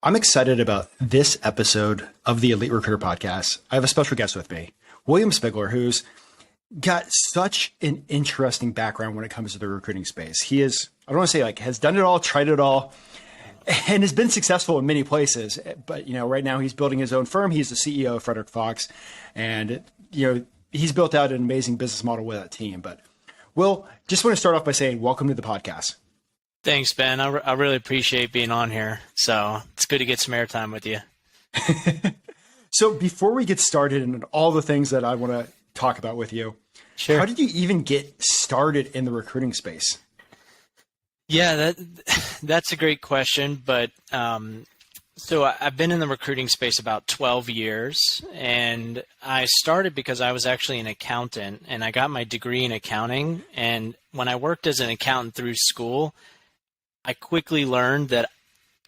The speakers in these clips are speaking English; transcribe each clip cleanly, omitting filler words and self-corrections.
I'm excited about this episode of the Elite Recruiter Podcast. I have a special guest with me, William Spengler, who's got such an interesting background when it comes to the recruiting space. He is, I don't want to say like has done it all, tried it all, and has been successful in many places. But, right now he's building his own firm. He's the CEO of Frederick Fox, and, he's built out an amazing business model with that team. But Will, just want to start off by saying welcome to the podcast. Thanks, Ben. I really appreciate being on here. So it's good to get some airtime with you. So before we get started and all the things that I want to talk about with you, sure. How did you even get started in the recruiting space? Yeah, that's a great question. But so I've been in the recruiting space about 12 years, and I started because I was actually an accountant, and I got my degree in accounting. And when I worked as an accountant through school, I quickly learned that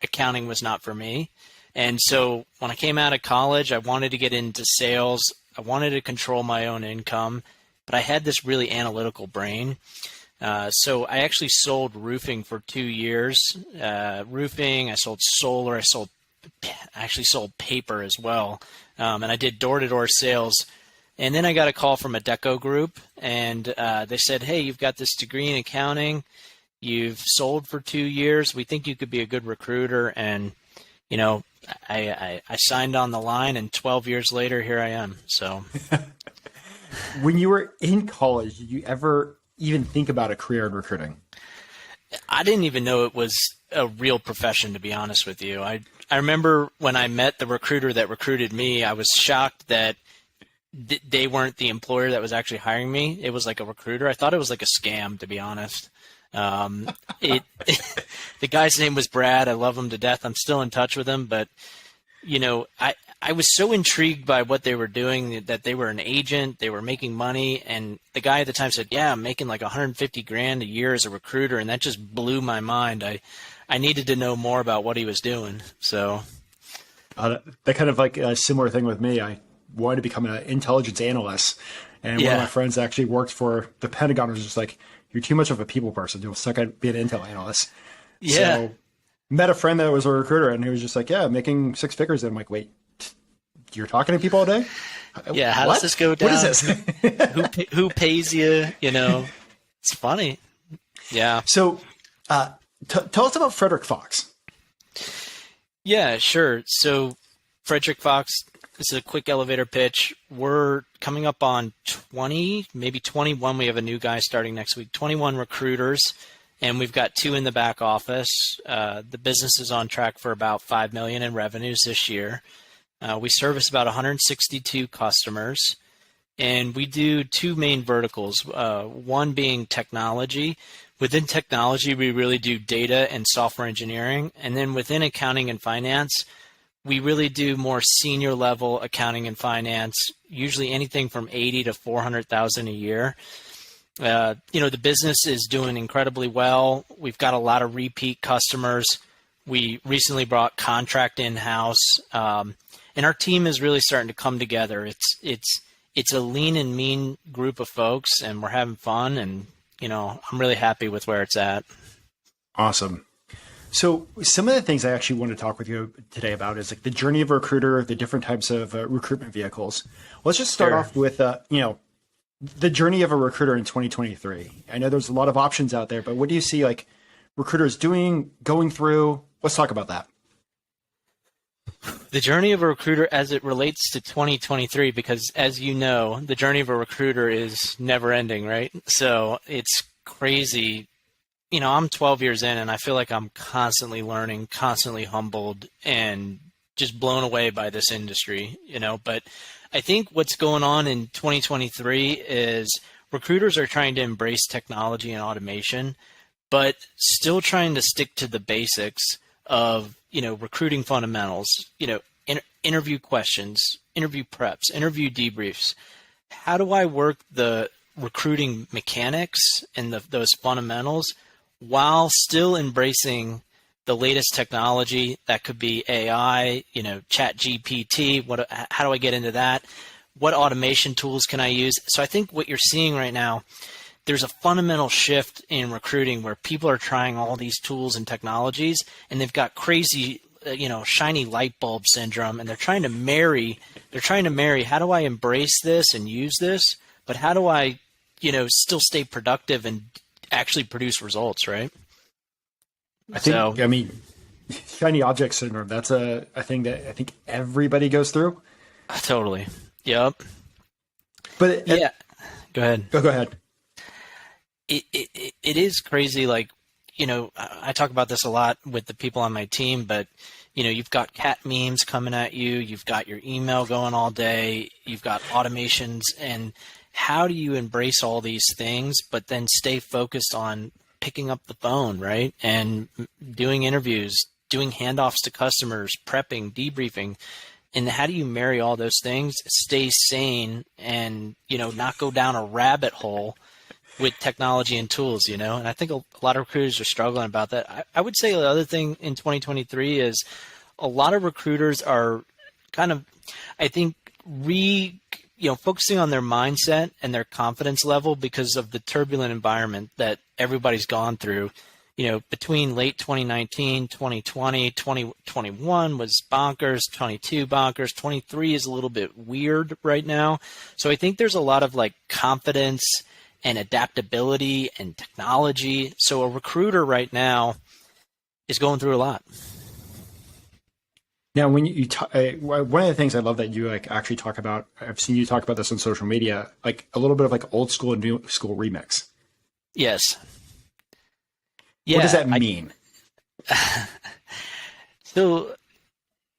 accounting was not for me. And so when I came out of college, I wanted to get into sales. I wanted to control my own income, but I had this really analytical brain. So I actually sold roofing for 2 years. Roofing, I sold solar, I actually sold paper as well. And I did door-to-door sales. And then I got a call from a deco group, and they said, hey, you've got this degree in accounting. You've sold for 2 years. We think you could be a good recruiter. And, I signed on the line, and 12 years later, here I am. So when you were in college, did you ever even think about a career in recruiting? I didn't even know it was a real profession, to be honest with you. I remember when I met the recruiter that recruited me, I was shocked that they weren't the employer that was actually hiring me. It was like a recruiter. I thought it was like a scam, to be honest. The guy's name was Brad. I love him to death. I'm still in touch with him, but I was so intrigued by what they were doing, that they were an agent, they were making money. And the guy at the time said, yeah, I'm making like 150 grand a year as a recruiter. And that just blew my mind. I needed to know more about what he was doing. So that kind of like a similar thing with me. I wanted to become an intelligence analyst. And one of my friends actually worked for the Pentagon. Was just like, you're too much of a people person. You'll suck at being an intel analyst. Yeah. So met a friend that was a recruiter, and he was just like, yeah, making six figures. And I'm like, wait, you're talking to people all day? Yeah. How does this go down? What is this? who pays you? It's funny. Yeah. So tell us about Frederick Fox. Yeah, sure. So Frederick Fox, this is a quick elevator pitch. We're coming up on 20, maybe 21. We have a new guy starting next week, 21 recruiters, and we've got 2 in the back office. The business is on track for about $5 million in revenues this year. We service about 162 customers, and we do 2 main verticals, one being technology. Within technology, we really do data and software engineering, and then within accounting and finance, we really do more senior level accounting and finance, usually anything from 80 to 400,000 a year. The business is doing incredibly well. We've got a lot of repeat customers. We recently brought contract in-house, and our team is really starting to come together. It's a lean and mean group of folks, and we're having fun, and I'm really happy with where it's at. Awesome. So some of the things I actually want to talk with you today about is like the journey of a recruiter, the different types of recruitment vehicles. Let's just start off with, the journey of a recruiter in 2023. I know there's a lot of options out there, but what do you see like recruiters doing, going through? Let's talk about that. The journey of a recruiter as it relates to 2023, because as you know, the journey of a recruiter is never ending, right? So it's crazy. I'm 12 years in, and I feel like I'm constantly learning, constantly humbled, and just blown away by this industry, But I think what's going on in 2023 is recruiters are trying to embrace technology and automation, but still trying to stick to the basics of, recruiting fundamentals, interview questions, interview preps, interview debriefs. How do I work the recruiting mechanics and those fundamentals while still embracing the latest technology? That could be AI, Chat GPT. How do I get into that? What automation tools can I use? So I think what you're seeing right now, there's a fundamental shift in recruiting where people are trying all these tools and technologies, and they've got crazy shiny light bulb syndrome, and they're trying to marry, how do I embrace this and use this, but how do I, still stay productive and actually produce results, right? I mean, shiny object syndrome, that's a thing that I think everybody goes through. Totally. Yep. But yeah, go ahead. Go ahead. It is crazy. Like, I talk about this a lot with the people on my team, but you've got cat memes coming at you. You've got your email going all day. You've got automations. And how do you embrace all these things, but then stay focused on picking up the phone, right? And doing interviews, doing handoffs to customers, prepping, debriefing. And how do you marry all those things, stay sane, and, not go down a rabbit hole with technology and tools, And I think a lot of recruiters are struggling about that. I would say the other thing in 2023 is a lot of recruiters are kind of, I think, focusing on their mindset and their confidence level because of the turbulent environment that everybody's gone through. Between late 2019, 2020, 2021 was bonkers, 22 bonkers, 23 is a little bit weird right now. So I think there's a lot of like confidence and adaptability and technology. So a recruiter right now is going through a lot. Now, when one of the things I love that you actually talk about, I've seen you talk about this on social media, like a little bit of like old school and new school remix. Yes. Yeah, what does that mean? So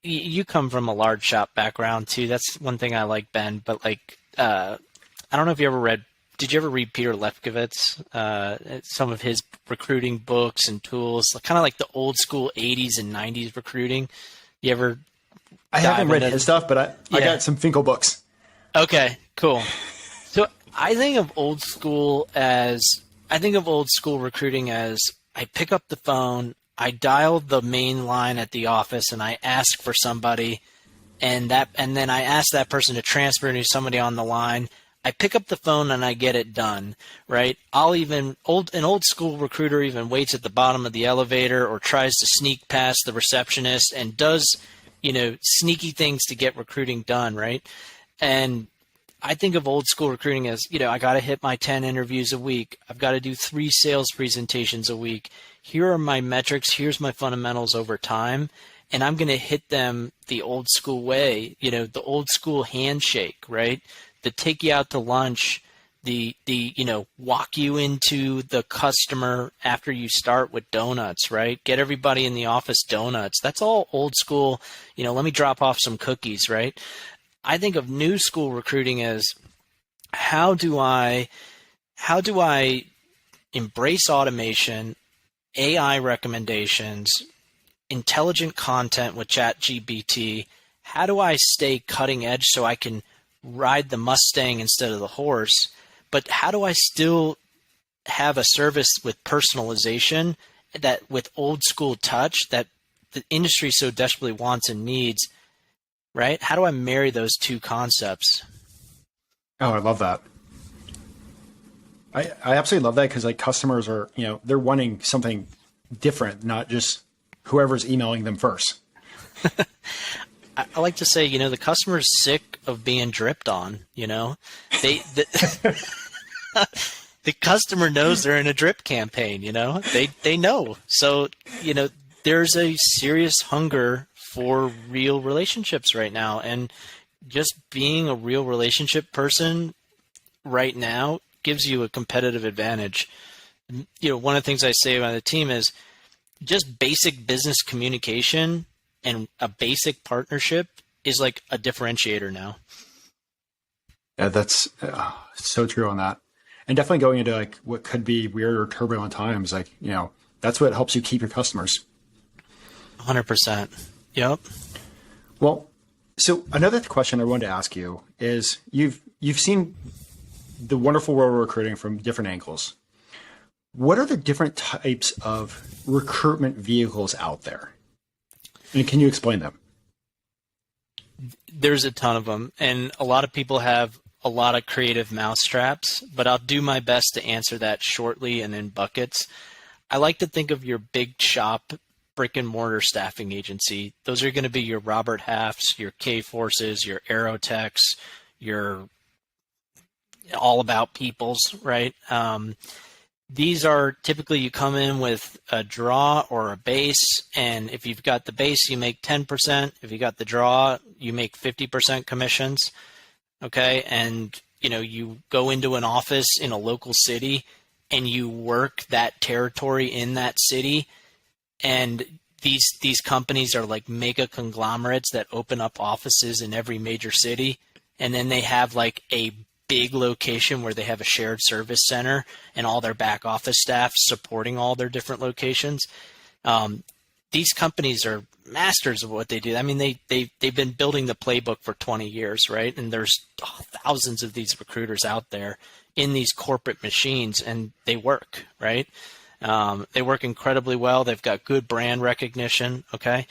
you come from a large shop background too. That's one thing I like, Ben. But I don't know if you ever did you ever read Peter Lefkowitz, some of his recruiting books and tools, kind of like the old school 80s and 90s recruiting? You ever? I haven't read his stuff, but I got some Finkel books. Okay, cool. So I think of old school recruiting as I pick up the phone, I dial the main line at the office, and I ask for somebody, and then I ask that person to transfer to somebody on the line. I pick up the phone and I get it done, right? An old school recruiter even waits at the bottom of the elevator or tries to sneak past the receptionist and does, sneaky things to get recruiting done, right? And I think of old school recruiting as, I got to hit my 10 interviews a week. I've got to do 3 sales presentations a week. Here are my metrics. Here's my fundamentals over time. And I'm going to hit them the old school way, the old school handshake, right? The take you out to lunch, the walk you into the customer after you start with donuts, right? Get everybody in the office donuts. That's all old school, let me drop off some cookies, right? I think of new school recruiting as how do I embrace automation, AI recommendations, intelligent content with ChatGPT? How do I stay cutting edge so I can ride the Mustang instead of the horse? But how do I still have a service with personalization, that with old school touch that the industry so desperately wants and needs? Right? How do I marry those two concepts? Oh, I love that. I absolutely love that because customers are, they're wanting something different, not just whoever's emailing them first. I like to say, the customer's sick of being dripped on, the customer knows they're in a drip campaign, they know. So, there's a serious hunger for real relationships right now. And just being a real relationship person right now gives you a competitive advantage. One of the things I say about the team is just basic business communication and a basic partnership is like a differentiator now. Yeah, that's so true on that. And definitely going into what could be weird or turbulent times, that's what helps you keep your customers. 100%. Yep. Well, so another question I wanted to ask you is you've seen the wonderful world of recruiting from different angles. What are the different types of recruitment vehicles out there? And can you explain them? There's a ton of them, and a lot of people have a lot of creative mousetraps, but I'll do my best to answer that shortly and in buckets. I like to think of your big shop brick and mortar staffing agency. Those are going to be your Robert Halfs, your K-Forces, your Aerotechs, your All About Peoples, right? These are typically, you come in with a draw or a base, and if you've got the base, you make 10%. If you got the draw, you make 50% commissions, okay? And, you go into an office in a local city and you work that territory in that city, and these companies are like mega conglomerates that open up offices in every major city, and then they have like a big location where they have a shared service center and all their back office staff supporting all their different locations. These companies are masters of what they do. I mean, they've been building the playbook for 20 years, right? And there's thousands of these recruiters out there in these corporate machines, and they work, right? They work incredibly well. They've got good brand recognition, okay?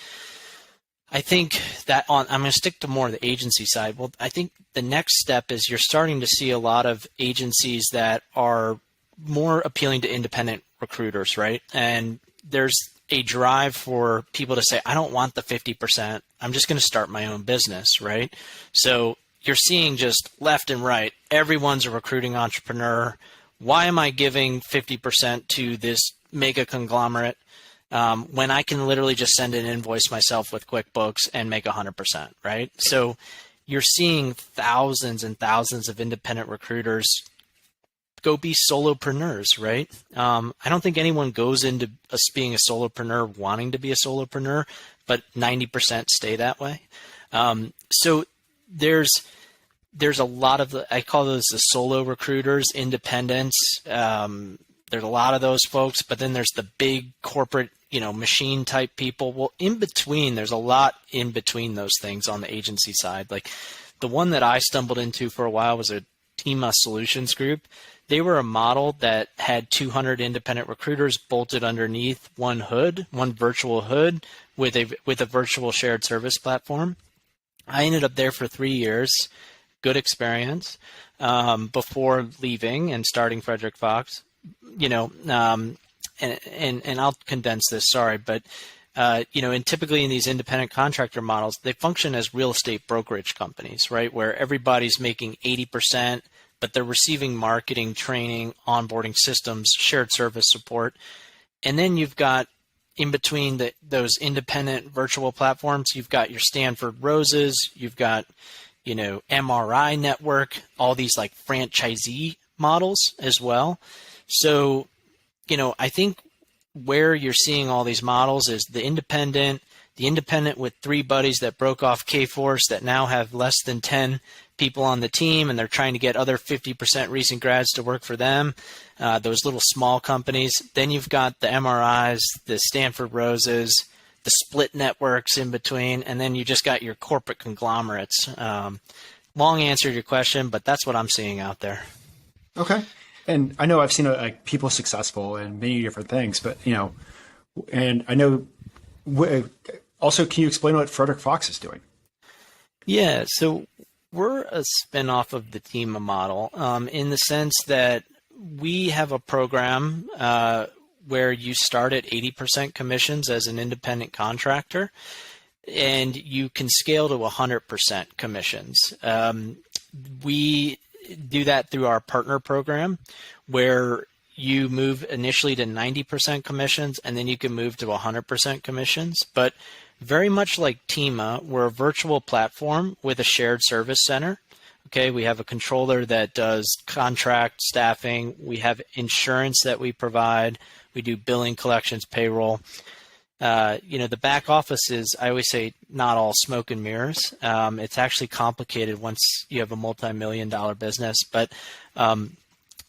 I think that I'm going to stick to more of the agency side. Well, I think the next step is you're starting to see a lot of agencies that are more appealing to independent recruiters, right? And there's a drive for people to say, I don't want the 50%. I'm just going to start my own business, right? So you're seeing just left and right, everyone's a recruiting entrepreneur. Why am I giving 50% to this mega conglomerate when I can literally just send an invoice myself with QuickBooks and make 100%, right? So you're seeing thousands and thousands of independent recruiters go be solopreneurs, right? I don't think anyone goes into us being a solopreneur wanting to be a solopreneur, but 90% stay that way. So there's a lot of I call those the solo recruiters, independents. There's a lot of those folks, but then there's the big corporate, machine type people. Well, in between, there's a lot in between those things on the agency side. Like the one that I stumbled into for a while was a Tima Solutions Group. They were a model that had 200 independent recruiters bolted underneath one virtual hood with a virtual shared service platform. I ended up there for 3 years. Good experience before leaving and starting Frederick Fox. And I'll condense this, sorry, but and typically in these independent contractor models, they function as real estate brokerage companies, right? Where everybody's making 80%, but they're receiving marketing, training, onboarding systems, shared service support. And then you've got in between those independent virtual platforms, you've got your Stanford Roses, you've got, MRI Network, all these like franchisee models as well. So, I think where you're seeing all these models is the independent with 3 buddies that broke off K-Force that now have less than 10 people on the team, and they're trying to get other 50% recent grads to work for them, those little small companies. Then you've got the MRIs, the Stanford Roses, the split networks in between, and then you just got your corporate conglomerates. Long answer to your question, but that's what I'm seeing out there. Okay. And I know I've seen people successful in many different things, but, and I know also, can you explain what Frederick Fox is doing? Yeah. So we're a spinoff of the Tima model in the sense that we have a program where you start at 80% commissions as an independent contractor, and you can scale to 100% commissions. We do that through our partner program, where you move initially to 90% commissions, and then you can move to 100% commissions. But very much like Tima, we're a virtual platform with a shared service center. Okay, we have a controller that does contract staffing. We have insurance that we provide. We do billing, collections, payroll. The back office is, I always say, not all smoke and mirrors. It's actually complicated once you have a multi-million-dollar business. But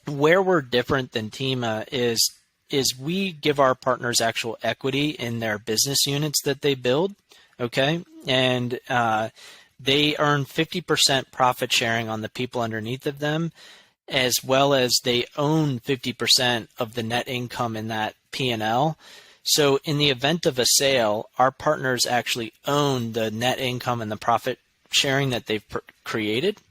where we're different than Tima is we give our partners actual equity in their business units that they build. Okay, and they earn 50% profit sharing on the people underneath of them, as well as they own 50% of the net income in that P&L. So in the event of a sale, our partners actually own the net income and the profit sharing that they've created.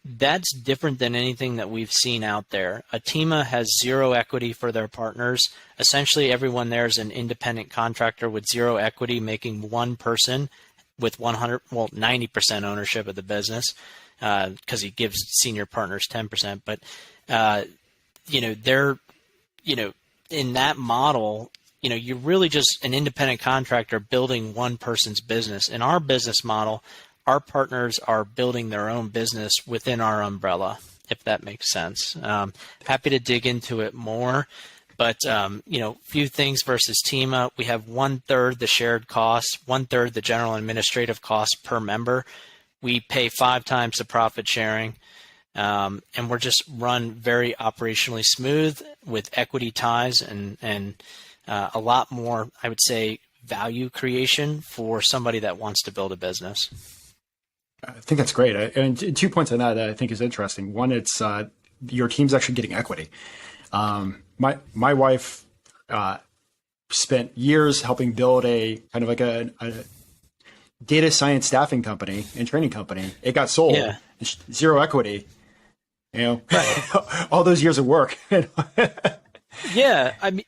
That's different than anything that we've seen out there. Atima has zero equity for their partners. Essentially, everyone there is an independent contractor with zero equity, making one person with 90% ownership of the business, because he gives senior partners 10%. But they're in that model, you're really just an independent contractor building one person's business. In our business model, our partners are building their own business within our umbrella, if that makes sense. Happy to dig into it more, but few things versus Tima. We have 1/3 the shared costs, 1/3 the general administrative costs per member. We pay 5 times the profit sharing, and we're just run very operationally smooth with equity ties and a lot more, I would say, value creation for somebody that wants to build a business. I think that's great. And 2 points on that I think is interesting. One, it's your team's actually getting equity. My wife spent years helping build a kind of like a data science staffing company and training company. It got sold. Yeah. Zero equity. All those years of work. Yeah, I mean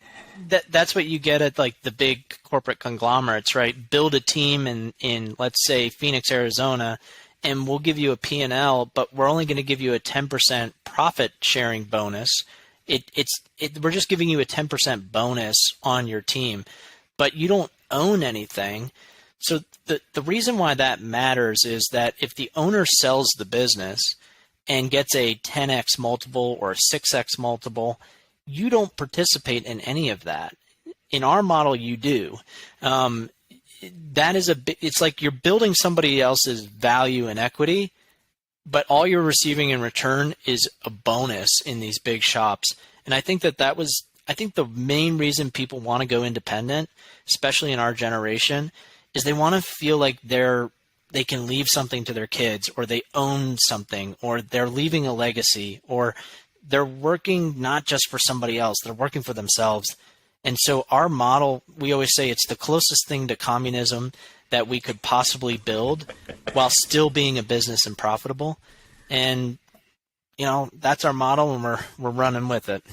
that's what you get at like the big corporate conglomerates, right? Build a team in let's say Phoenix, Arizona, and we'll give you a P&L, but we're only going to give you a 10% profit sharing bonus. We're just giving you a 10% bonus on your team, but you don't own anything. So the reason why that matters is that if the owner sells the business and gets a 10x multiple or a 6x multiple, you don't participate in any of that. In our model, you do. That is it's like you're building somebody else's value and equity, but all you're receiving in return is a bonus in these big shops. And I think I think the main reason people want to go independent, especially in our generation, is they want to feel like they can leave something to their kids, or they own something, or they're leaving a legacy, or they're working not just for somebody else, they're working for themselves. And so our model, we always say it's the closest thing to communism that we could possibly build while still being a business and profitable. And, that's our model, and we're running with it.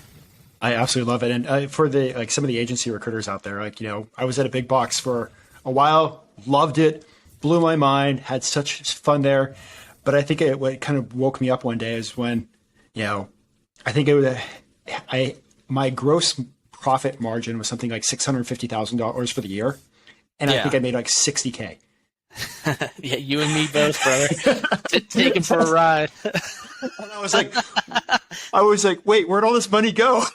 I absolutely love it. And for some of the agency recruiters out there, I was at a big box for a while, loved it, blew my mind, had such fun there. But I think what kind of woke me up one day is when, I think my gross profit margin was something like $650,000 for the year. And I think I made like $60K. Yeah, you and me both, brother. Taking for a ride. And I was like, wait, where'd all this money go?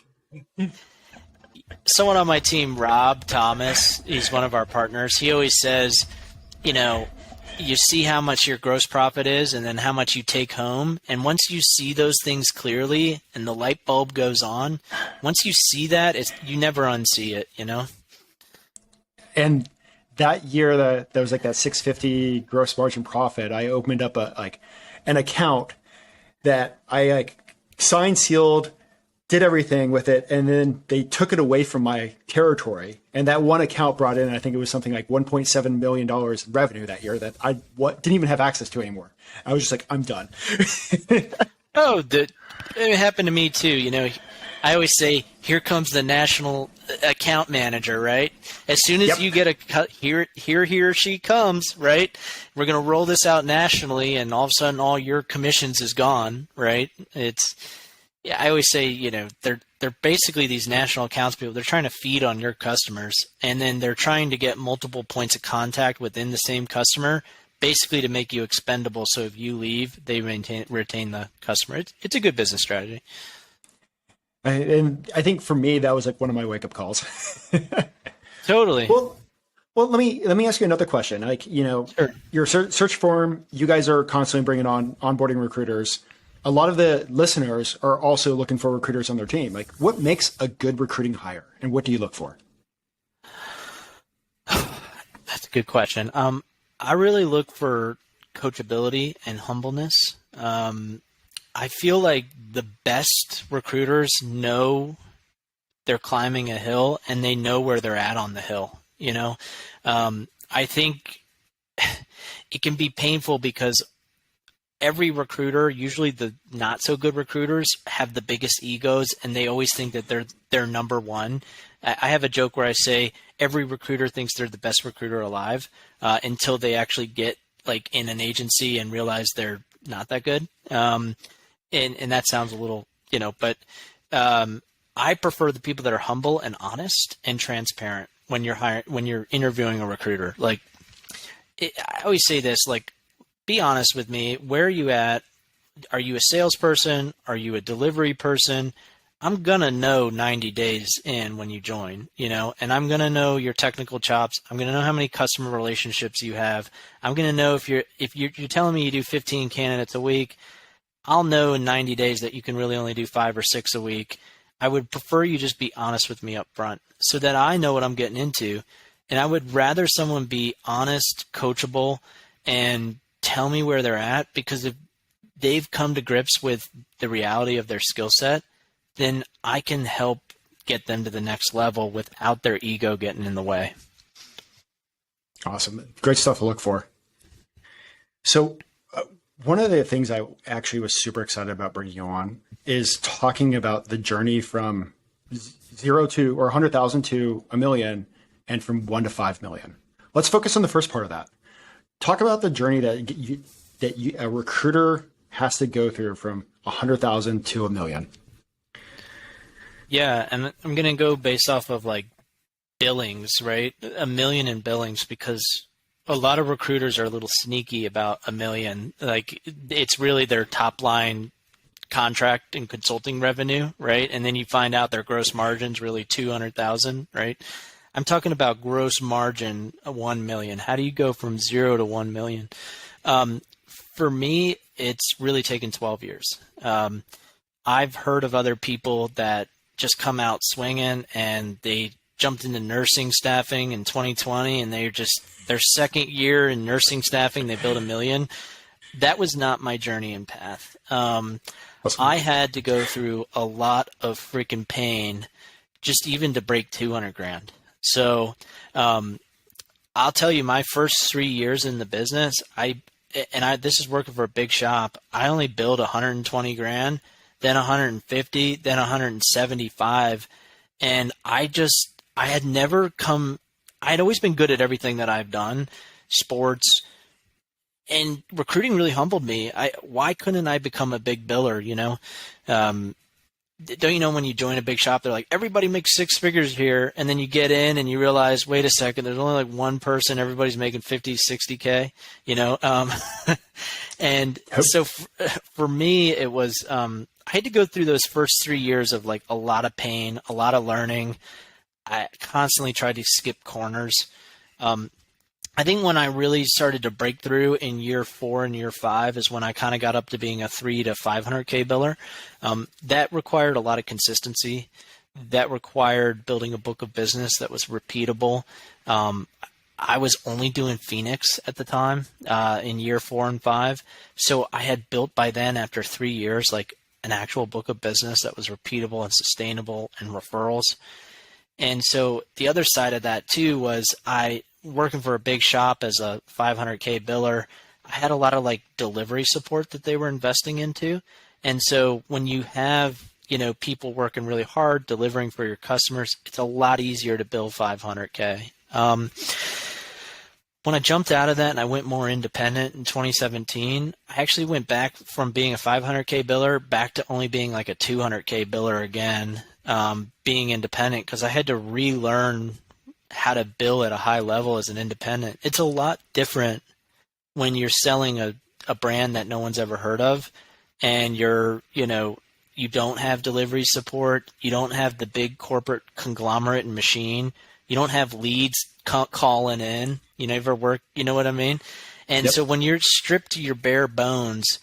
Someone on my team, Rob Thomas, he's one of our partners. He always says, you see how much your gross profit is and then how much you take home. And once you see those things clearly and the light bulb goes on, once you see that, you never unsee it, And that year that was like that 650 gross margin profit, I opened up an account that I signed, sealed, did everything with it, and then they took it away from my territory. And that one account brought in, I think it was something like $1.7 million in revenue that year that I didn't even have access to anymore. I was just like, I'm done. It happened to me too. I always say, here comes the national account manager, right? As soon as you get a cut, here he or she comes, right? We're going to roll this out nationally, and all of a sudden all your commissions is gone, right? I always say, they're basically these national accounts people. They're trying to feed on your customers, and then they're trying to get multiple points of contact within the same customer, basically to make you expendable. So if you leave, they retain the customer. It's a good business strategy. And I think for me, that was like one of my wake up calls. Totally. Well, let me ask you another question. Sure. Your search firm, you guys are constantly bringing on onboarding recruiters. A lot of the listeners are also looking for recruiters on their team. What makes a good recruiting hire, and what do you look for? That's a good question. I really look for coachability and humbleness. I feel like the best recruiters know they're climbing a hill, and they know where they're at on the hill. I think it can be painful because every recruiter, usually the not so good recruiters, have the biggest egos, and they always think that they're number one. I have a joke where I say every recruiter thinks they're the best recruiter alive until they actually get like in an agency and realize they're not that good. And that sounds a little, but I prefer the people that are humble and honest and transparent when you're interviewing a recruiter. Like I always say this, like, be honest with me. Where are you at? Are you a salesperson? Are you a delivery person? I'm going to know 90 days in when you join, and I'm going to know your technical chops. I'm going to know how many customer relationships you have. I'm going to know if you're telling me you do 15 candidates a week, I'll know in 90 days that you can really only do 5 or 6 a week. I would prefer you just be honest with me up front so that I know what I'm getting into. And I would rather someone be honest, coachable, and tell me where they're at, because if they've come to grips with the reality of their skill set, then I can help get them to the next level without their ego getting in the way. Awesome. Great stuff to look for. So one of the things I actually was super excited about bringing you on is talking about the journey from 0 to, or 100,000 to a million, and from 1 to 5 million. Let's focus on the first part of that. Talk about the journey that a recruiter has to go through from 100,000 to a million. Yeah, and I'm going to go based off of like billings, right? A million in billings, because a lot of recruiters are a little sneaky about a million. Like it's really their top line contract and consulting revenue, right? And then you find out their gross margin's really 200,000, right? I'm talking about gross margin 1 million. How do you go from 0 to 1 million? For me, it's really taken 12 years. I've heard of other people that just come out swinging, and they jumped into nursing staffing in 2020, and their second year in nursing staffing, they built $1 million. That was not my journey and path. I had to go through a lot of freaking pain just even to break 200 grand. So I'll tell you, my first 3 years in the business, this is working for a big shop. I only billed 120 grand, then 150, then 175. And I had always been good at everything that I've done, sports, and recruiting really humbled me. Why couldn't I become a big biller? Don't you know when you join a big shop, they're like, everybody makes 6 figures here. And then you get in and you realize, wait a second, there's only like one person, everybody's making 50, 60K, and so for me, it was, I had to go through those first 3 years of like a lot of pain, a lot of learning. I constantly tried to skip corners. I think when I really started to break through in year 4 and year 5 is when I kind of got up to being a 3 to 500K biller. That required a lot of consistency. That required building a book of business that was repeatable. I was only doing Phoenix at the time in year 4 and 5. So I had built by then, after 3 years, like an actual book of business that was repeatable and sustainable and referrals. And so the other side of that too was working for a big shop as a 500K biller, I had a lot of like delivery support that they were investing into. And so when you have, people working really hard, delivering for your customers, it's a lot easier to bill 500K. When I jumped out of that and I went more independent in 2017, I actually went back from being a 500K biller back to only being like a 200K biller again, being independent, because I had to relearn how to bill at a high level as an independent. It's a lot different when you're selling a brand that no one's ever heard of, and you don't have delivery support. You don't have the big corporate conglomerate and machine. You don't have leads calling in. You never work. You know what I mean? And Yep. So when you're stripped to your bare bones,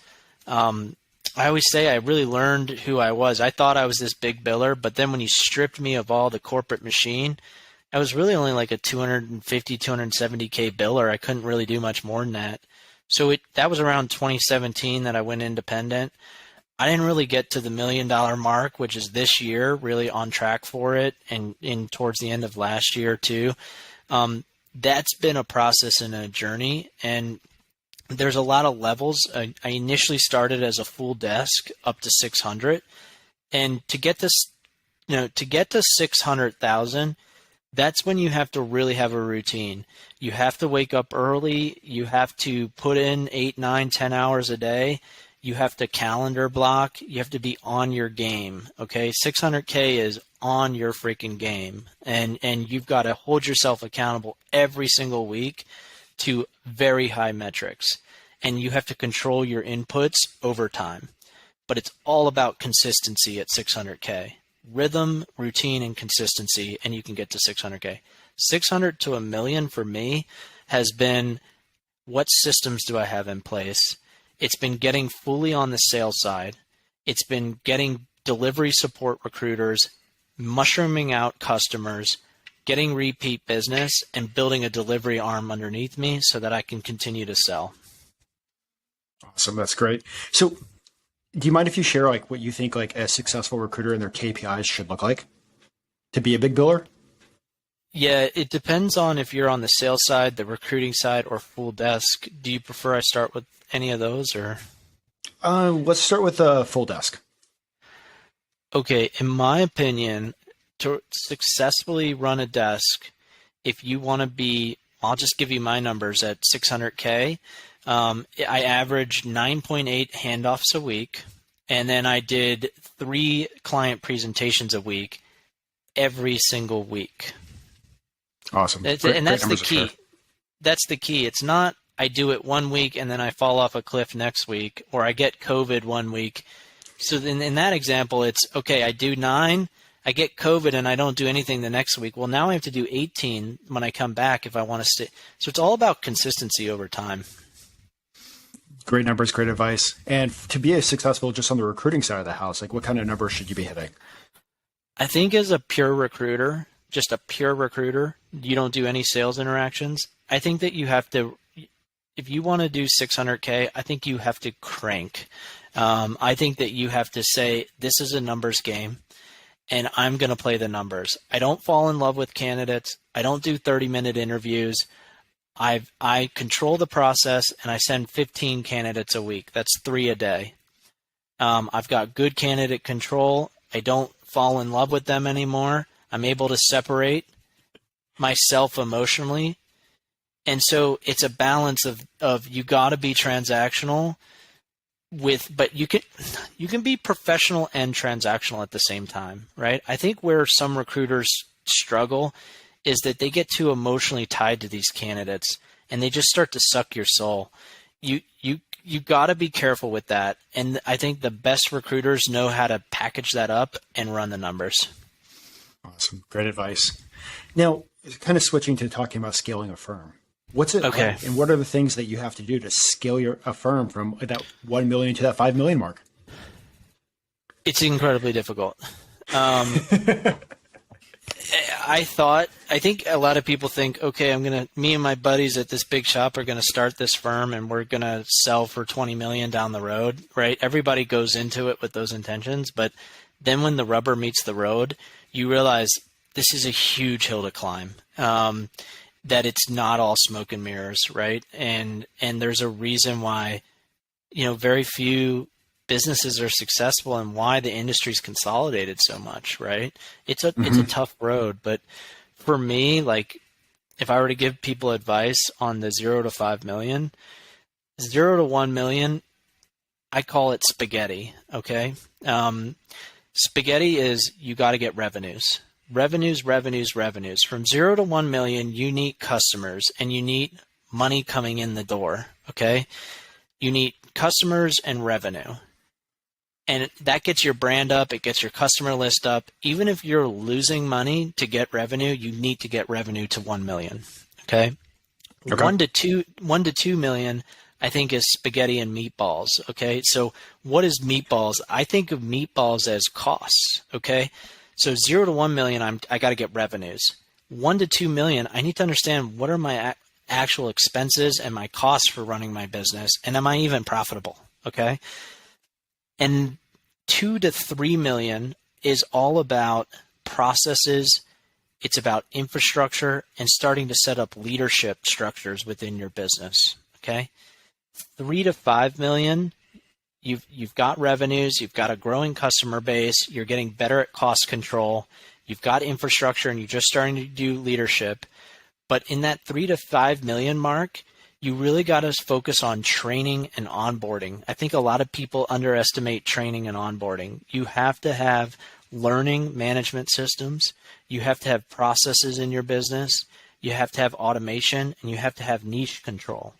I always say I really learned who I was. I thought I was this big biller, but then when you stripped me of all the corporate machine, I was really only like a 250, 270K biller. I couldn't really do much more than that. So that was around 2017 that I went independent. I didn't really get to the $1 million mark, which is this year, really on track for it, and in towards the end of last year too. That's been a process and a journey. And there's a lot of levels. I initially started as a full desk up to 600, and to get this, to get to 600,000, that's when you have to really have a routine. You have to wake up early. You have to put in 8, 9, 10 hours a day. You have to calendar block. You have to be on your game. Okay, 600K is on your freaking game, and you've got to hold yourself accountable every single week to very high metrics, and you have to control your inputs over time. But it's all about consistency at 600K. Rhythm, routine, and consistency, and you can get to 600K. 600 to a million for me has been, what systems do I have in place? It's been getting fully on the sales side. It's been getting delivery support recruiters, mushrooming out customers, getting repeat business, and building a delivery arm underneath me so that I can continue to sell. Awesome. That's great. So do you mind if you share like what you think like a successful recruiter and their KPIs should look like to be a big biller? Yeah, it depends on if you're on the sales side, the recruiting side, or full desk. Do you prefer I start with any of those, or? Let's start with full desk. Okay, in my opinion, to successfully run a desk, if you want to be, I'll just give you my numbers at 600K. I averaged 9.8 handoffs a week, and then I did 3 client presentations a week every single week. Awesome. That's the key. That's the key. It's not I do it one week and then I fall off a cliff next week, or I get COVID one week. So in that example, it's, okay, I do 9, I get COVID and I don't do anything the next week. Well, now I have to do 18 when I come back if I want to stay. So it's all about consistency over time. Great numbers, great advice. And to be successful just on the recruiting side of the house, like what kind of numbers should you be hitting? I think as a pure recruiter, just a pure recruiter, you don't do any sales interactions. I think that you have to, if you want to do 600K, I think you have to crank. I think that you have to say, this is a numbers game, and I'm going to play the numbers. I don't fall in love with candidates. I don't do 30-minute interviews. I control the process, and I send 15 candidates a week. That's 3 a day. I've got good candidate control. I don't fall in love with them anymore. I'm able to separate myself emotionally. And so it's a balance of you got to be transactional but you can be professional and transactional at the same time, right? I think where some recruiters struggle is that they get too emotionally tied to these candidates and they just start to suck your soul. You got to be careful with that. And I think the best recruiters know how to package that up and run the numbers. Awesome. Great advice. Now, kind of switching to talking about scaling a firm. What's it like, and what are the things that you have to do to scale a firm from that 1 million to that 5 million mark? It's incredibly difficult. I think a lot of people think, okay, me and my buddies at this big shop are going to start this firm and we're going to sell for 20 million down the road, right? Everybody goes into it with those intentions, but then when the rubber meets the road, you realize this is a huge hill to climb. That it's not all smoke and mirrors, right? And there's a reason why, very few businesses are successful and why the industry's consolidated so much, right? It's a tough road, but for me, like if I were to give people advice on the 0 to 5 million, 0 to 1 million, I call it spaghetti. Okay. Spaghetti is, you got to get revenues. Revenues. From 0 to 1 million, you need customers and you need money coming in the door. Okay. You need customers and revenue. And that gets your brand up. It gets your customer list up. Even if you're losing money to get revenue, you need to get revenue to 1 million. Okay. 1 to 2 million, I think, is spaghetti and meatballs. Okay. So what is meatballs? I think of meatballs as costs. Okay. So 0 to 1 million, I got to get revenues. 1 to 2 million, I need to understand what are my actual expenses and my costs for running my business, and am I even profitable? Okay. And 2 to 3 million is all about processes. It's about infrastructure and starting to set up leadership structures within your business. Okay. 3 to 5 million, you've got revenues, you've got a growing customer base, you're getting better at cost control, you've got infrastructure, and you're just starting to do leadership. But in that 3 to 5 million mark, you really got to focus on training and onboarding. I think a lot of people underestimate training and onboarding. You have to have learning management systems. You have to have processes in your business. You have to have automation, and you have to have niche control.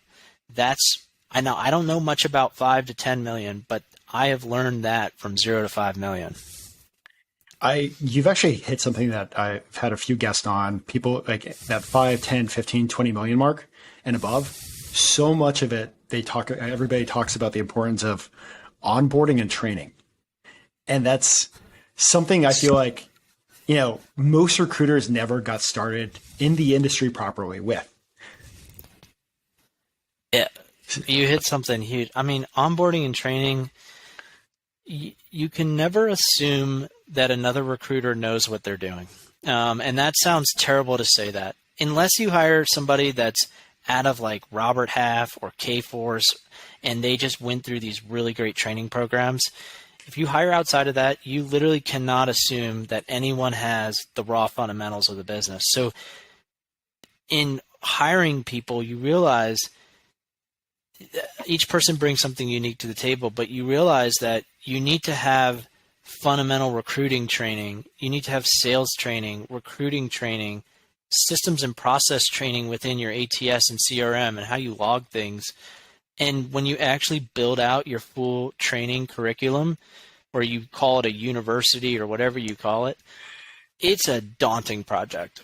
I know I don't know much about 5 to 10 million, but I have learned that from 0 to 5 million. You've actually hit something that I've had a few guests on, people like that 5, 10, 15, 20 million mark and above. So much of it, everybody talks about the importance of onboarding and training. And that's something I feel like, most recruiters never got started in the industry properly with. Yeah, you hit something huge. I mean, onboarding and training, you can never assume that another recruiter knows what they're doing. And that sounds terrible to say that. Unless you hire somebody that's out of like Robert Half or K-Force, and they just went through these really great training programs. If you hire outside of that, you literally cannot assume that anyone has the raw fundamentals of the business. So in hiring people, you realize each person brings something unique to the table, but you realize that you need to have fundamental recruiting training. You need to have sales training, recruiting training, systems and process training within your ATS and CRM and how you log things. And when you actually build out your full training curriculum, or you call it a university or whatever you call it, it's a daunting project.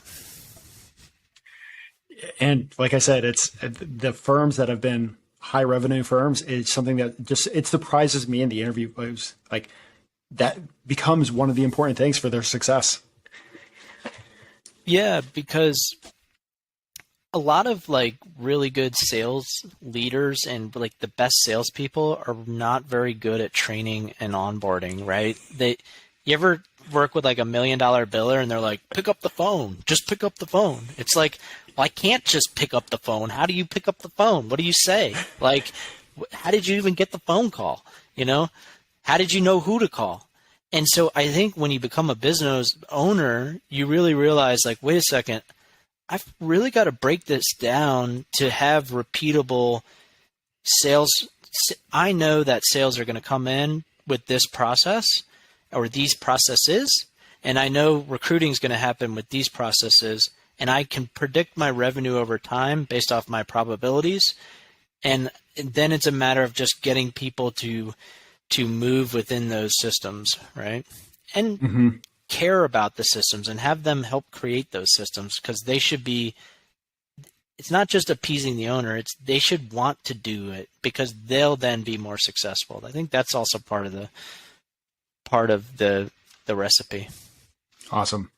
And like I said, it's the firms that have been high revenue firms. It's something that it surprises me in the interview. It was like that becomes one of the important things for their success. Yeah, because a lot of like really good sales leaders and like the best salespeople are not very good at training and onboarding, right? You ever work with like $1 million biller and they're like, pick up the phone, just pick up the phone. It's like, well, I can't just pick up the phone. How do you pick up the phone? What do you say? Like, how did you even get the phone call? How did you know who to call? And so I think when you become a business owner, you really realize like, wait a second, I've really got to break this down to have repeatable sales. I know that sales are going to come in with this process or these processes, and I know recruiting is going to happen with these processes, and I can predict my revenue over time based off my probabilities. And then it's a matter of just getting people to move within those systems, right? And care about the systems and have them help create those systems, because they should be, it's not just appeasing the owner, they should want to do it because they'll then be more successful. I think that's also part of the recipe. Awesome.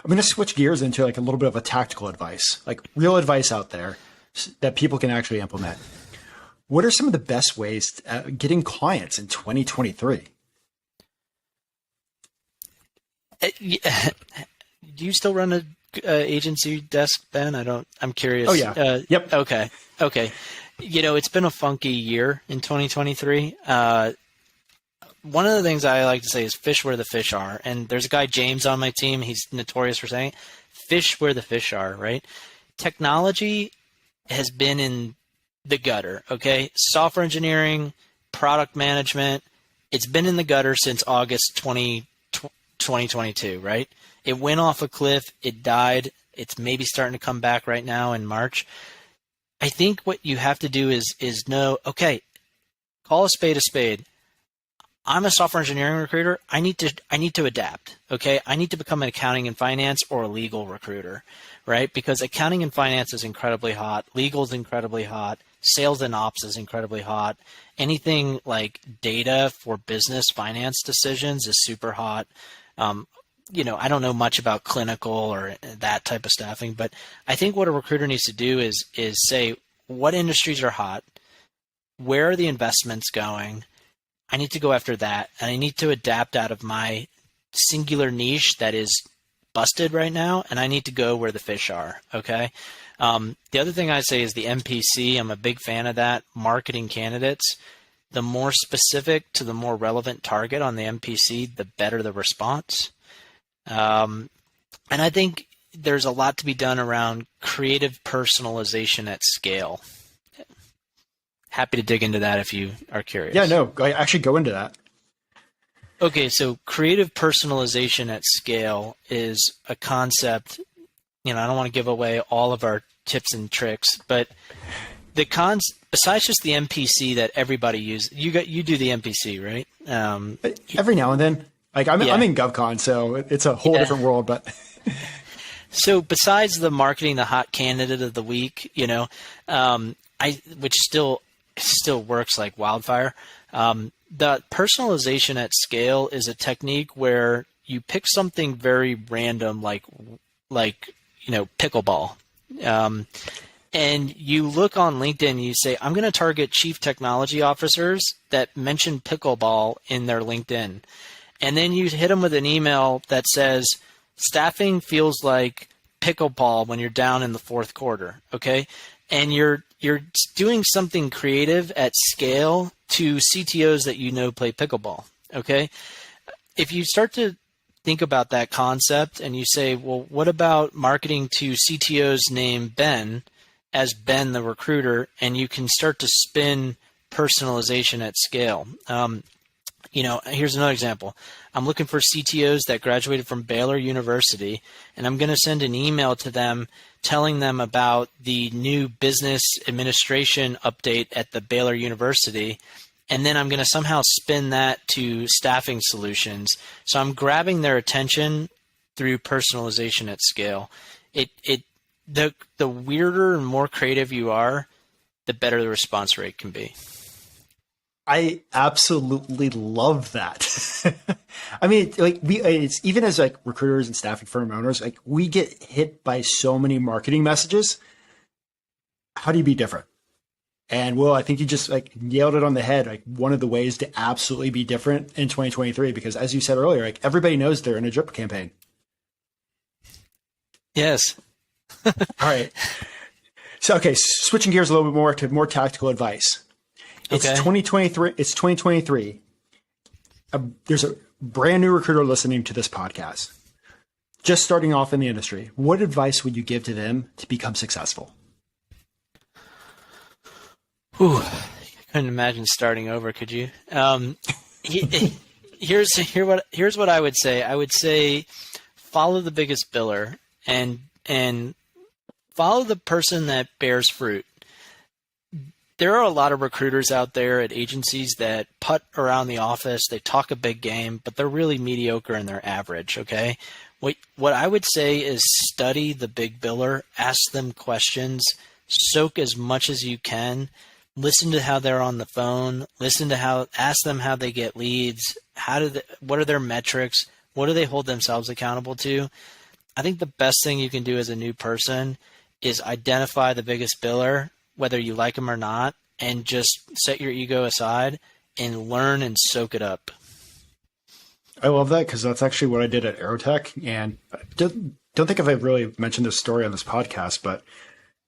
I'm going to switch gears into like a little bit of a tactical advice, like real advice out there that people can actually implement. What are some of the best ways getting clients in 2023? Do you still run a agency desk, Ben? I'm curious. Oh yeah. Yep. Okay. It's been a funky year in 2023. One of the things I like to say is fish where the fish are. And there's a guy, James, on my team. He's notorious for saying fish where the fish are, right? Technology has been in the gutter, okay? Software engineering, product management, it's been in the gutter since August 2022, right? It went off a cliff. It died. It's maybe starting to come back right now in March. I think what you have to do is know, okay, call a spade a spade. I'm a software engineering recruiter. I need to adapt. Okay. I need to become an accounting and finance or a legal recruiter, right? Because accounting and finance is incredibly hot. Legal is incredibly hot. Sales and ops is incredibly hot. Anything like data for business finance decisions is super hot. I don't know much about clinical or that type of staffing, but I think what a recruiter needs to do is say, what industries are hot? Where are the investments going? I need to go after that, and I need to adapt out of my singular niche that is busted right now, and I need to go where the fish are. Okay. The other thing I say is the MPC. I'm a big fan of that. Marketing candidates. The more specific to the more relevant target on the MPC, the better the response. And I think there's a lot to be done around creative personalization at scale. Happy to dig into that if you are curious. Yeah, no, I actually go into that. Okay, so creative personalization at scale is a concept. I don't want to give away all of our tips and tricks, but besides just the MPC that everybody uses, you do the MPC, right? Every now and then, like I'm in GovCon, so it's a whole different world. But so besides the marketing, the hot candidate of the week, which still works like wildfire. The personalization at scale is a technique where you pick something very random, like pickleball. And you look on LinkedIn and you say, I'm going to target chief technology officers that mention pickleball in their LinkedIn. And then you hit them with an email that says, staffing feels like pickleball when you're down in the fourth quarter. Okay. And you're doing something creative at scale to CTOs that play pickleball. Okay. If you start to think about that concept and you say, well, what about marketing to CTOs named Ben as Ben the recruiter, and you can start to spin personalization at scale. Here's another example. I'm looking for CTOs that graduated from Baylor University, and I'm going to send an email to them telling them about the new business administration update at the Baylor University, and then I'm going to somehow spin that to staffing solutions. So I'm grabbing their attention through personalization at scale. The weirder and more creative you are, the better the response rate can be. I absolutely love that. I mean, it's even as like recruiters and staffing firm owners, like we get hit by so many marketing messages. How do you be different? And Will, I think you just like nailed it on the head. Like one of the ways to absolutely be different in 2023, because as you said earlier, like everybody knows they're in a drip campaign. Yes. All right. So, okay, switching gears a little bit more to more tactical advice. It's 2023. It's 2023. There's a brand new recruiter listening to this podcast, just starting off in the industry. What advice would you give to them to become successful? Ooh, I couldn't imagine starting over. Could you? Here's what I would say. I would say follow the biggest biller and follow the person that bears fruit. There are a lot of recruiters out there at agencies that putt around the office. They talk a big game, but they're really mediocre and they're average, okay? What I would say is study the big biller, ask them questions, soak as much as you can, listen to how they're on the phone, ask them how they get leads, what are their metrics, what do they hold themselves accountable to? I think the best thing you can do as a new person is identify the biggest biller, whether you like them or not, and just set your ego aside and learn and soak it up. I love that because that's actually what I did at Aerotech. And I don't think I've really mentioned this story on this podcast, but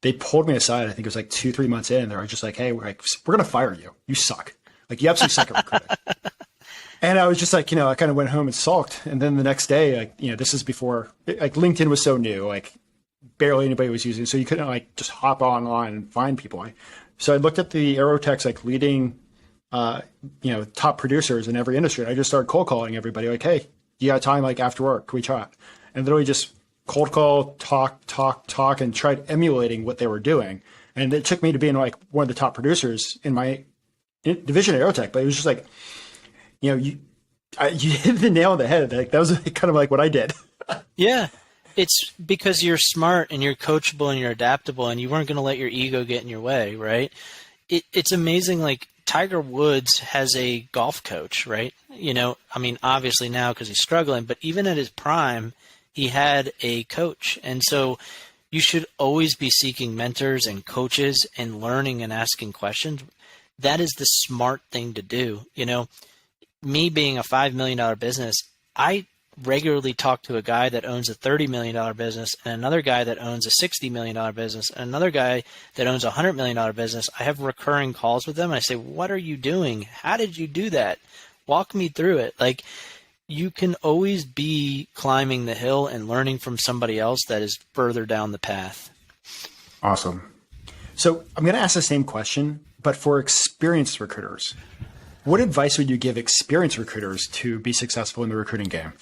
they pulled me aside. I think it was like 2-3 months in. They were just like, hey, we're going to fire you. You suck. Like, you absolutely suck at recruiting. And I was just like, I kind of went home and sulked. And then the next day, this is before, like LinkedIn was so new, like barely anybody was using it. So you couldn't like just hop online and find people. So I looked at the Aerotech's like leading, top producers in every industry. And I just started cold calling everybody like, hey, you got time like after work? Can we chat? And literally just cold call, talk, and tried emulating what they were doing. And it took me to being like one of the top producers in my division at Aerotech. But it was just like, you hit the nail on the head. Like that was kind of like what I did. Yeah. It's because you're smart and you're coachable and you're adaptable and you weren't going to let your ego get in your way, right? It's amazing. Like Tiger Woods has a golf coach, right? Obviously now because he's struggling, but even at his prime, he had a coach. And so you should always be seeking mentors and coaches and learning and asking questions. That is the smart thing to do. Me being a $5 million business, I regularly talk to a guy that owns a $30 million business and another guy that owns a $60 million business and another guy that owns a $100 million business. I have recurring calls with them. I say, what are you doing? How did you do that? Walk me through it. Like, you can always be climbing the hill and learning from somebody else that is further down the path. Awesome. So I'm going to ask the same question, but for experienced recruiters. What advice would you give experienced recruiters to be successful in the recruiting game?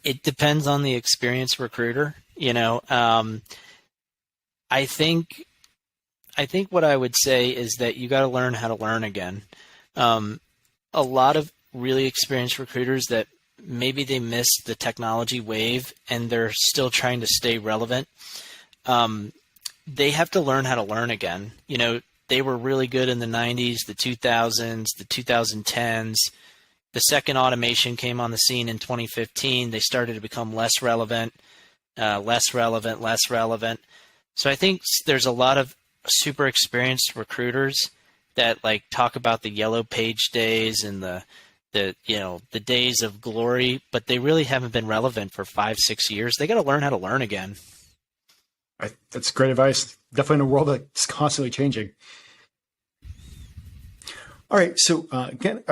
It depends on the experienced recruiter. I think what I would say is that you got to learn how to learn again. A lot of really experienced recruiters that maybe they missed the technology wave and they're still trying to stay relevant. They have to learn how to learn again. They were really good in the 90s, the 2000s, the 2010s. The second automation came on the scene in 2015. They started to become less relevant. So I think there's a lot of super experienced recruiters that talk about the yellow page days and the days of glory, but they really haven't been relevant for 5-6 years. They got to learn how to learn again. That's great advice. Definitely in a world that's constantly changing. All right. So again,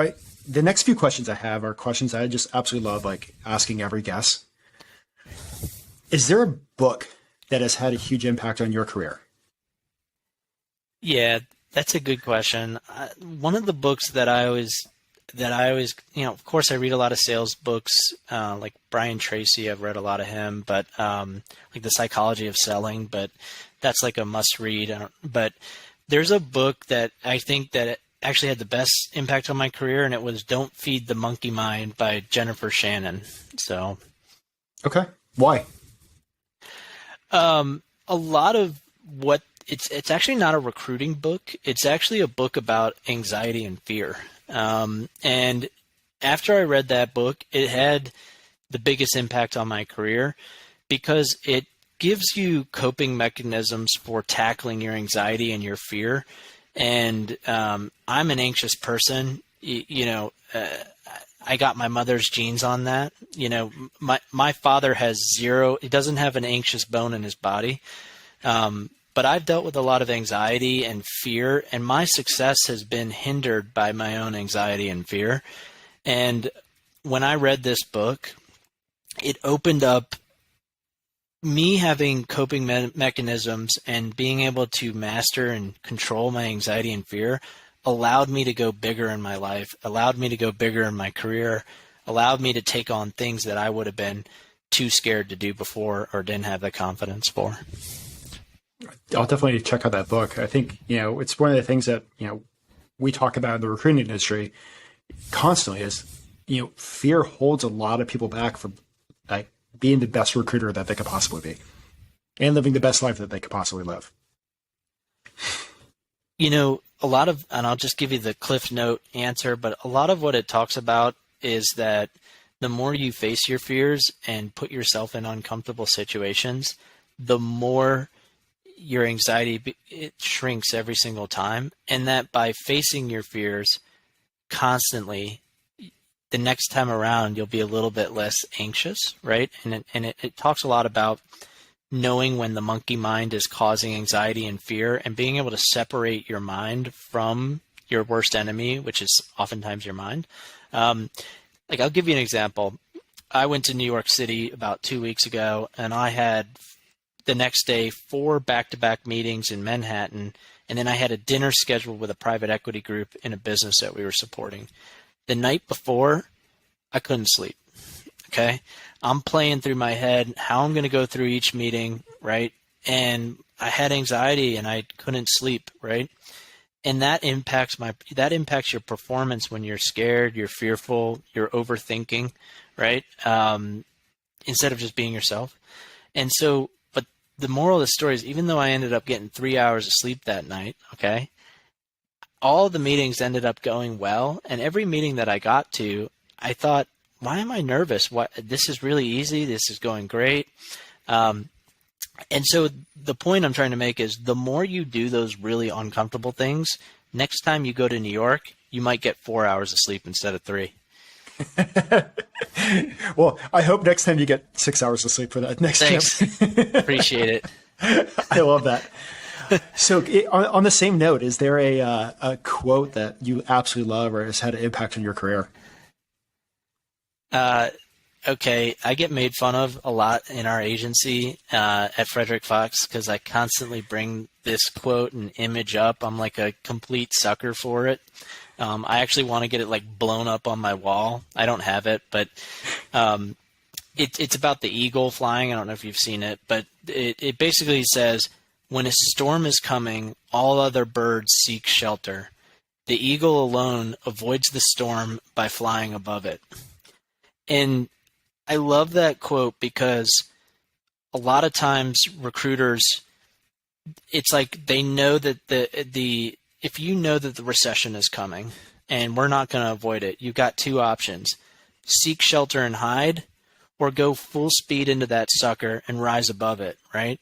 the next few questions I have are questions I just absolutely love, asking every guest. Is there a book that has had a huge impact on your career? Yeah, that's a good question. One of the books that I always, of course, I read a lot of sales books, like Brian Tracy. I've read a lot of him, but like The Psychology of Selling. But that's like a must read. But there's a book that I think that it actually had the best impact on my career, and it was "Don't Feed the Monkey Mind" by Jennifer Shannon. So, okay, why? A lot of what it's actually not a recruiting book. It's actually a book about anxiety and fear. And after I read that book, it had the biggest impact on my career because it gives you coping mechanisms for tackling your anxiety and your fear. And I'm an anxious person. I got my mother's genes on that. My father has zero. He doesn't have an anxious bone in his body. But I've dealt with a lot of anxiety and fear, and my success has been hindered by my own anxiety and fear. And when I read this book, it opened up me having coping mechanisms and being able to master and control my anxiety and fear allowed me to go bigger in my life, allowed me to go bigger in my career, allowed me to take on things that I would have been too scared to do before or didn't have the confidence for. I'll definitely check out that book. I think, it's one of the things that, we talk about in the recruiting industry constantly is, fear holds a lot of people back from being the best recruiter that they could possibly be and living the best life that they could possibly live. A lot of, and I'll just give you the Cliff Note answer, but a lot of what it talks about is that the more you face your fears and put yourself in uncomfortable situations, the more your anxiety, it shrinks every single time. And that by facing your fears constantly, the next time around, you'll be a little bit less anxious, right? And it talks a lot about knowing when the monkey mind is causing anxiety and fear and being able to separate your mind from your worst enemy, which is oftentimes your mind. I'll give you an example. I went to New York City about 2 weeks ago, and I had the next day 4 back-to-back meetings in Manhattan, and then I had a dinner scheduled with a private equity group in a business that we were supporting. The night before, I couldn't sleep, okay? I'm playing through my head how I'm going to go through each meeting, right? And I had anxiety and I couldn't sleep, right? And that impacts your performance when you're scared, you're fearful, you're overthinking, right? Instead of just being yourself. And so, but the moral of the story is, even though I ended up getting 3 hours of sleep that night, okay, all the meetings ended up going well. And every meeting that I got to, I thought, why am I nervous? This is really easy. This is going great. And so the point I'm trying to make is, the more you do those really uncomfortable things, next time you go to New York, you might get 4 hours of sleep instead of 3. Well, I hope next time you get 6 hours of sleep for that next Thanks. trip. Appreciate it. I love that. So on the same note, is there a quote that you absolutely love or has had an impact on your career? Okay, I get made fun of a lot in our agency at Frederick Fox because I constantly bring this quote and image up. I'm like a complete sucker for it. I actually want to get it like blown up on my wall. I don't have it, but it's about the eagle flying. I don't know if you've seen it, but it basically says, when a storm is coming, all other birds seek shelter. The eagle alone avoids the storm by flying above it. And I love that quote because a lot of times recruiters, it's like they know that if you know that the recession is coming and we're not going to avoid it, you've got two options: seek shelter and hide, or go full speed into that sucker and rise above it, right?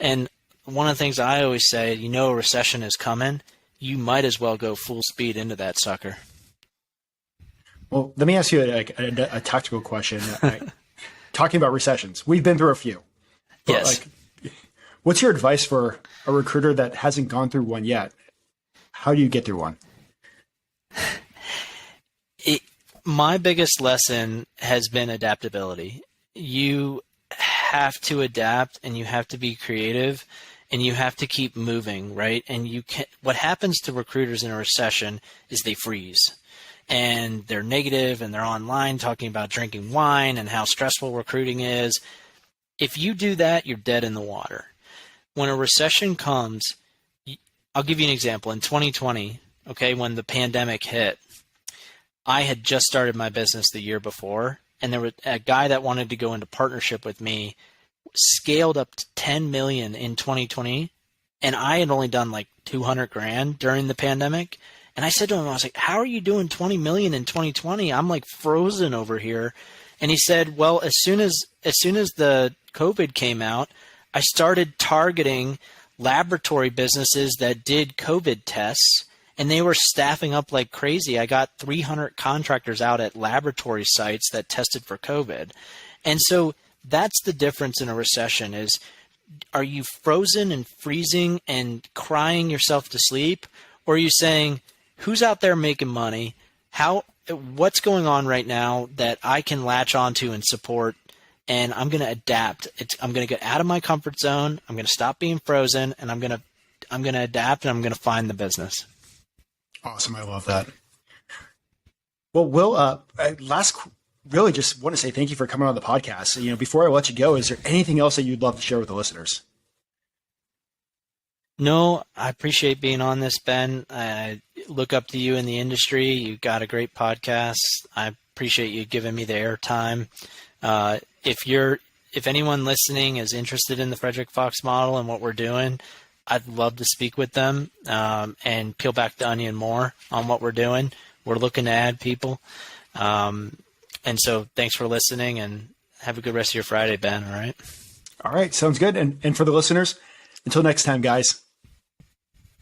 And one of the things I always say, a recession is coming, you might as well go full speed into that sucker. Well, let me ask you a tactical question. Talking about recessions, we've been through a few. Yes. What's your advice for a recruiter that hasn't gone through one yet? How do you get through one? My biggest lesson has been adaptability. You have to adapt, and you have to be creative, and you have to keep moving, right? And what happens to recruiters in a recession is they freeze. And they're negative, and they're online talking about drinking wine and how stressful recruiting is. If you do that, you're dead in the water. When a recession comes, I'll give you an example. In 2020, when the pandemic hit, I had just started my business the year before, and there was a guy that wanted to go into partnership with me, scaled up to 10 million in 2020, and I had only done like 200 grand during the pandemic. And I said to him, I was like, how are you doing 20 million in 2020? I'm like frozen over here. And he said, well, as soon as the COVID came out, I started targeting laboratory businesses that did COVID tests, and they were staffing up like crazy. I got 300 contractors out at laboratory sites that tested for COVID. And so that's the difference in a recession is, are you frozen and freezing and crying yourself to sleep? Or are you saying, who's out there making money? What's going on right now that I can latch onto and support? And I'm going to adapt. I'm going to get out of my comfort zone. I'm going to stop being frozen, and I'm going to adapt, and I'm going to find the business. Awesome. I love that. Well, Will, really just want to say thank you for coming on the podcast. Before I let you go, is there anything else that you'd love to share with the listeners? No, I appreciate being on this, Ben. I look up to you in the industry. You've got a great podcast. I appreciate you giving me the airtime. If anyone listening is interested in the Frederick Fox model and what we're doing, I'd love to speak with them and peel back the onion more on what we're doing. We're looking to add people. And so thanks for listening, and have a good rest of your Friday, Ben. All right. All right. Sounds good. And for the listeners, until next time, guys.